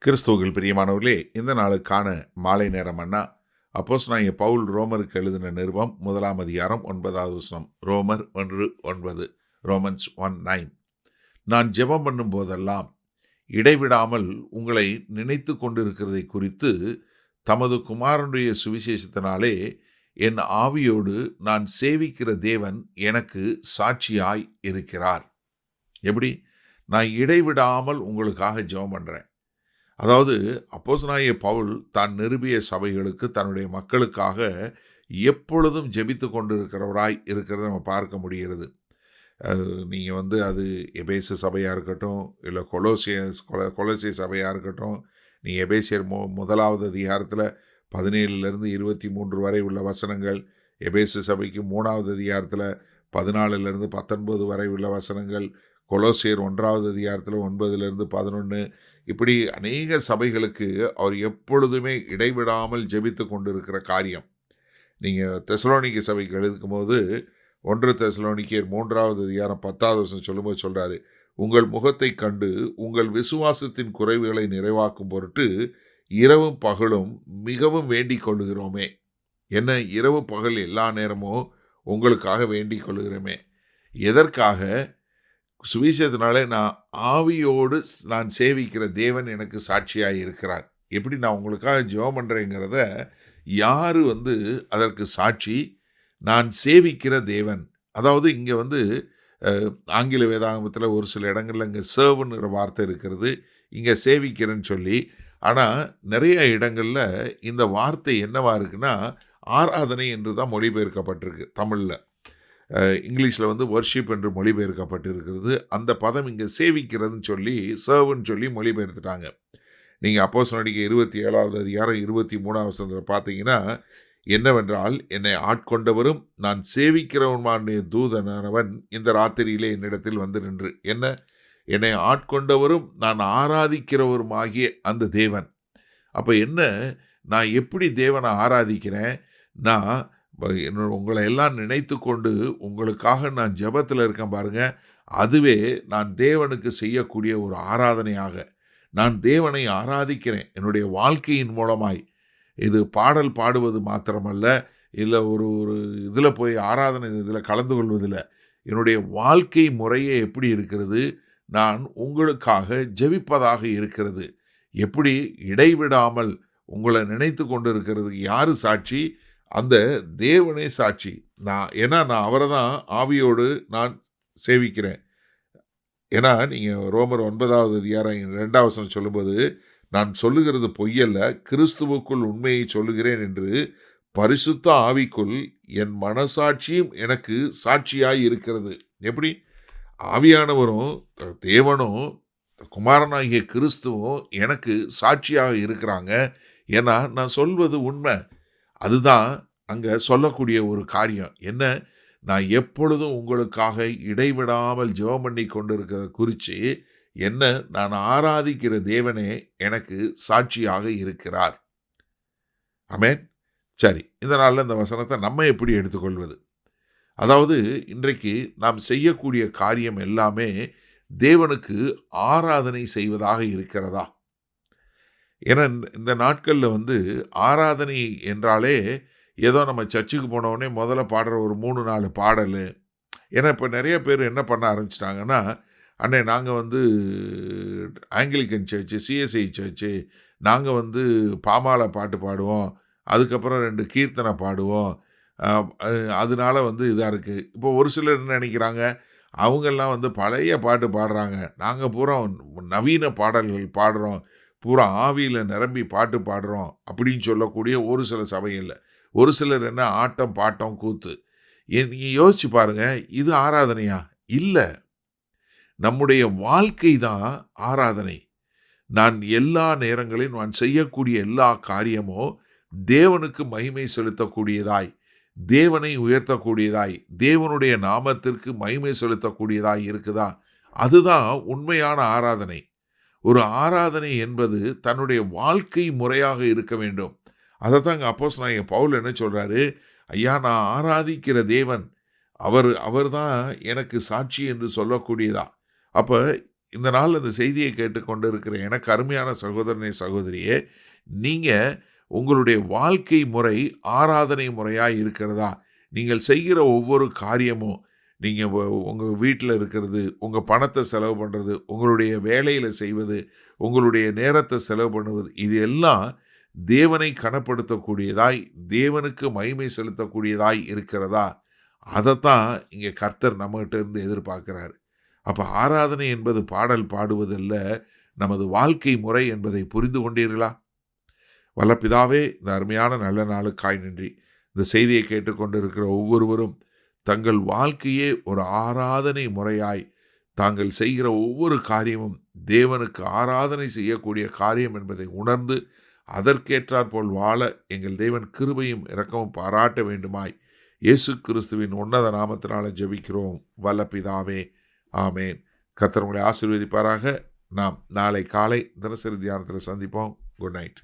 கிறிஸ்துவுக்குள் பிரியமானவர்களே, இந்த நாளுக்கான மாலை நேரம் அண்ணா அப்போஸ்தலனாகிய பவுல் ரோமருக்கு எழுதின நிருபம் 1 அதிகாரம் 9வது வசனம். ரோமர் 1:9. ரோமன்ஸ் 1:9. நான் ஜெபம் பண்ணும் போதெல்லாம் இடைவிடாமல் உங்களை நினைத்து கொண்டிருக்கிறதை குறித்து தமது குமாரனுடைய சுவிசேஷத்தினாலே என் ஆவியோடு நான் சேவிக்கிற தேவன் எனக்கு சாட்சியாய் இருக்கிறார். எப்படி? நான் இடைவிடாமல் உங்களுக்காக ஜெபம் பண்ணுறேன். அதாவது அப்போஸ்தலனாகிய பவுல் தான் நிருபிய சபைகளுக்கு தன்னுடைய மக்களுக்காக எப்பொழுதும் ஜெபித்து கொண்டிருக்கிறவராய் இருக்கிறத நம்ம பார்க்க முடிகிறது. நீங்கள் அது எபேசு சபையாக இருக்கட்டும், இல்லை கொலோசிய சபையாக இருக்கட்டும், நீங்கள் எபேசியர் முதலாவது அதிகாரத்தில் 17 23 வரை உள்ள வசனங்கள், எபேசு சபைக்கு 3வது அதிகாரத்தில் 14 19 வரை உள்ள வசனங்கள், கொலோசியர் 1வது அதிகாரத்தில் 9 11, இப்படி அநேக சபைகளுக்கு அவர் எப்பொழுதுமே இடைவிடாமல் ஜெபித்து கொண்டிருக்கிற காரியம். நீங்கள் தெசலோனிக்க சபைக்கு எழுதும்போது 1 தெசலோனிக்கேயர் 3வது அதிகாரம் 10வது வசனம் சொல்லும்போது சொல்கிறாரு, உங்கள் முகத்தை கண்டு உங்கள் விசுவாசத்தின் குறைவுகளை நிறைவாக்கும் பொருட்டு இரவும் பகலும் மிகவும் வேண்டிக் கொள்ளுகிறோமே. என்ன, இரவு பகல் எல்லா நேரமும் உங்களுக்காக வேண்டிக் கொள்ளுகிறோமே. எதற்காக? சுவிசேஷத்தினாலே நான் ஆவியோடு நான் சேவிக்கிற தேவன் எனக்கு சாட்சியாக இருக்கிறார். எப்படி நான் உங்களுக்காக ஜெபம் பண்ணுறேங்கிறத யார் அதற்கு சாட்சி? நான் சேவிக்கிற தேவன். அதாவது இங்கே ஆங்கில வேதாகமத்தில் ஒரு சில இடங்களில் இங்கே சர்வ்னுங்கிற வார்த்தை இருக்கிறது, இங்கே சேவிக்கிறேன்னு சொல்லி. ஆனால் நிறைய இடங்களில் இந்த வார்த்தை என்னவா இருக்குன்னா ஆராதனை என்று தான் மொழிபெயர்க்கப்பட்டிருக்கு தமிழில். இங்கிலீஷில் வர்ஷிப் என்று மொழிபெயர்க்கப்பட்டிருக்கிறது. அந்த பதம் இங்கே சேவிக்கிறதுன்னு சொல்லி சர்வ்னு சொல்லி மொழிபெயர்த்துட்டாங்க. நீங்கள் அப்போஸ்தலனாகிய 27வது அதிகாரம் 23வது வசனத்தில் பார்த்தீங்கன்னா என்னவென்றால், என்னை ஆட்கொண்டவரும் நான் சேவிக்கிறவனுமான தூதனானவன் இந்த ராத்திரியிலே என்னிடத்தில் வந்து நின்று. என்னை ஆட்கொண்டவரும் நான் ஆராதிக்கிறவருமாகிய அந்த தேவன். அப்போ என்ன, நான் எப்படி தேவனை ஆராதிக்கிறேன்? நான் உங்களை எல்லாம் நினைத்து கொண்டு உங்களுக்காக நான் ஜெபத்தில் இருக்கேன் பாருங்கள். அதுவே நான் தேவனுக்கு செய்யக்கூடிய ஒரு ஆராதனையாக நான் தேவனை ஆராதிக்கிறேன். என்னுடைய வாழ்க்கையின் மூலமாய் இது பாடல் பாடுவது மாத்திரமல்ல, இல்லை ஒரு இதில் போய் ஆராதனை இதில் கலந்து கொள்வதில்லை. என்னுடைய வாழ்க்கை முறையே எப்படி இருக்கிறது? நான் உங்களுக்காக ஜெபிப்பதாக இருக்கிறது. எப்படி? இடைவிடாமல் உங்களை நினைத்து கொண்டு இருக்கிறதுக்கு யார் சாட்சி? அந்த தேவனே சாட்சி. நான் அவரை தான் ஆவியோடு நான் சேவிக்கிறேன். ஏன்னா நீங்கள் ரோமர் 9வது அதிகாரம் 2வது வசனம் சொல்லும்போது, நான் சொல்லுகிறது பொய்யல்ல, கிறிஸ்துவுக்குள் உண்மையை சொல்லுகிறேன் என்று பரிசுத்த ஆவிக்குள் என் மனசாட்சியும் எனக்கு சாட்சியாய் இருக்கிறது. எப்படி? ஆவியானவரும் தேவனும் குமாரனாகிய கிறிஸ்துவும் எனக்கு சாட்சியாக இருக்கிறாங்க. ஏன்னா நான் சொல்வது உண்மை. அதுதான் அங்கே சொல்லக்கூடிய ஒரு காரியம். என்ன, நான் எப்பொழுதும் உங்களுக்காக இடைவிடாமல் ஜெபம் பண்ணி கொண்டிருக்கிறத குறித்து நான் ஆராதிக்கிற தேவனே எனக்கு சாட்சியாக இருக்கிறார். ஆமென். சரி, இந்த நாளில் இந்த வசனத்தை நம்ம எப்படி எடுத்துக்கொள்வது? அதாவது இன்றைக்கு நாம் செய்யக்கூடிய காரியம் எல்லாமே தேவனுக்கு ஆராதனை செய்வதாக இருக்கிறதா? ஏன்னா இந்த நாட்களில் ஆராதனை என்றாலே ஏதோ நம்ம சர்ச்சுக்கு போனவுடனே முதல்ல பாடுற ஒரு 3-4 பாடல். ஏன்னா இப்போ நிறைய பேர் என்ன பண்ண ஆரம்பிச்சிட்டாங்கன்னா, அண்ணே நாங்கள் ஆங்கிலிக்கன் சர்ச்சு, சிஎஸ்ஐ சர்ச்சு, நாங்கள் பாமாலை பாட்டு பாடுவோம், அதுக்கப்புறம் 2 கீர்த்தனை பாடுவோம், அதனால இதாக இருக்குது. இப்போ ஒரு சிலர் என்ன நினைக்கிறாங்க, அவங்கெல்லாம் பழைய பாட்டு பாடுறாங்க, நாங்கள் பூரா நவீன பாடல்கள் பாடுறோம், பூரா ஆவியில் நிரம்பி பாட்டு பாடுறோம் அப்படின்னு சொல்லக்கூடிய ஒரு சில சபைகளில். ஒரு சிலர் என்ன ஆட்டம் பாட்டம் கூத்து. நீங்கள் யோசிச்சு பாருங்கள், இது ஆராதனையா? இல்லை. நம்முடைய வாழ்க்கை தான் ஆராதனை. நான் எல்லா நேரங்களிலும் நான் செய்யக்கூடிய எல்லா காரியமும் தேவனுக்கு மகிமை செலுத்தக்கூடியதாய், தேவனை உயர்த்தக்கூடியதாய், தேவனுடைய நாமத்திற்கு மகிமை செலுத்தக்கூடியதாய் இருக்குதா? அதுதான் உண்மையான ஆராதனை. ஒரு ஆராதனை என்பது தன்னுடைய வாழ்க்கை முறையாக இருக்க வேண்டும். அதை தான் அப்போஸ்தலனாகிய பவுல் என்ன சொல்கிறாரு, ஐயா நான் ஆராதிக்கிற தேவன் அவர் தான் எனக்கு சாட்சி என்று சொல்லக்கூடியதா. அப்போ இந்த நாள் அந்த செய்தியை கேட்டுக்கொண்டு இருக்கிற எனக்கு அருமையான சகோதரனே சகோதரியே, நீங்கள் உங்களுடைய வாழ்க்கை முறை ஆராதனை முறையாக இருக்கிறதா? நீங்கள் செய்கிற ஒவ்வொரு காரியமும், நீங்கள் உங்கள் வீட்டில் இருக்கிறது, உங்கள் பணத்தை செலவு பண்ணுறது, உங்களுடைய வேலையில் செய்வது, உங்களுடைய நேரத்தை செலவு பண்ணுவது, இது எல்லாம் தேவனை கனப்படுத்தக்கூடியதாய், தேவனுக்கு மகிமை செலுத்தக்கூடியதாய் இருக்கிறதா? அதைத்தான் இங்கே கர்த்தர் நம்மகிட்ட இருந்து எதிர்பார்க்கிறார். அப்போ ஆராதனை என்பது பாடல் பாடுவதல்ல, நமது வாழ்க்கை முறை என்பதை புரிந்து கொண்டீர்களா? வல்ல பிதாவே, இந்த அருமையான நல்ல நாளுக்காய் நன்றி. இந்த செய்தியை கேட்டுக்கொண்டிருக்கிற ஒவ்வொருவரும் தங்கள் வாழ்க்கையே ஒரு ஆராதனை முறையாய், தாங்கள் செய்கிற ஒவ்வொரு காரியமும் தேவனுக்கு ஆராதனை செய்யக்கூடிய காரியம் என்பதை உணர்ந்து அதற்கேற்றாற்போல் வாழ எங்கள் தேவன் கிருபையும் இரக்கமும் பாராட்ட வேண்டுமாய் இயேசு கிறிஸ்துவின் உன்னத நாமத்தினால ஜெபிக்கிறோம் வல்ல பிதாவே, ஆமேன். கர்த்தர் உங்களை ஆசீர்வதிப்பாராக. நாம் நாளை காலை தினசரி தியானத்தில் சந்திப்போம். Good night.